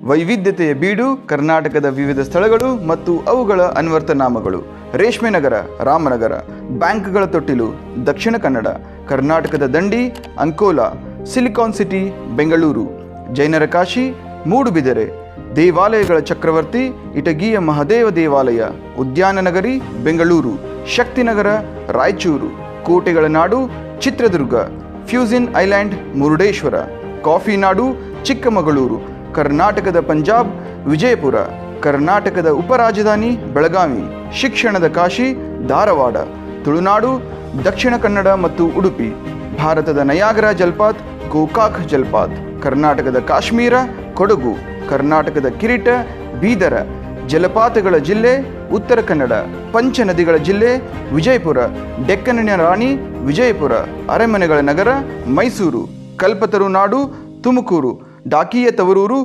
ವೈವಿಧ್ಯತೆಯ ಬೀಡು ಕರ್ನಾಟಕದ ವಿವಿಧ ಸ್ಥಳಗಳು ಮತ್ತು ಅವುಗಳ ಅನ್ವರ್ಥನಾಮಗಳು. ರೇಷ್ಮೆ ನಗರ ರಾಮನಗರ, ಬ್ಯಾಂಕ್ಗಳ ತೊಟ್ಟಿಲು ದಕ್ಷಿಣ ಕನ್ನಡ, ಕರ್ನಾಟಕದ ದಂಡಿ ಅಂಕೋಲಾ, ಸಿಲಿಕಾನ್ ಸಿಟಿ ಬೆಂಗಳೂರು, ಜೈನರ ಕಾಶಿ ಮೂಡುಬಿದಿರೆ, ದೇವಾಲಯಗಳ ಚಕ್ರವರ್ತಿ ಇಟಗಿಯ ಮಹದೇವ ದೇವಾಲಯ, ಉದ್ಯಾನ ನಗರಿ ಬೆಂಗಳೂರು, ಶಕ್ತಿನಗರ ರಾಯಚೂರು, ಕೋಟೆಗಳ ನಾಡು ಚಿತ್ರದುರ್ಗ, ಫ್ಯೂಸಿನ್ ಐಲ್ಯಾಂಡ್ ಮುರುಡೇಶ್ವರ, ಕಾಫಿ ನಾಡು ಚಿಕ್ಕಮಗಳೂರು, ಕರ್ನಾಟಕದ ಪಂಜಾಬ್ ವಿಜಯಪುರ, ಕರ್ನಾಟಕದ ಉಪರಾಜಧಾನಿ ಬೆಳಗಾವಿ, ಶಿಕ್ಷಣದ ಕಾಶಿ ಧಾರವಾಡ, ತುಳುನಾಡು ದಕ್ಷಿಣ ಕನ್ನಡ ಮತ್ತು ಉಡುಪಿ, ಭಾರತದ ನಯಾಗರ ಜಲಪಾತ್ ಗೋಕಾಕ್ ಜಲಪಾತ್, ಕರ್ನಾಟಕದ ಕಾಶ್ಮೀರ ಕೊಡಗು, ಕರ್ನಾಟಕದ ಕಿರೀಟ ಬೀದರ, ಜಲಪಾತಗಳ ಜಿಲ್ಲೆ ಉತ್ತರ ಕನ್ನಡ, ಪಂಚ ನದಿಗಳ ಜಿಲ್ಲೆ ವಿಜಯಪುರ, ಡೆಕ್ಕನಿನ ರಾಣಿ ವಿಜಯಪುರ, ಅರಮನೆಗಳ ನಗರ ಮೈಸೂರು, ಕಲ್ಪತರು ನಾಡು ತುಮಕೂರು, ಡಾಕಿಯ ತವರೂರು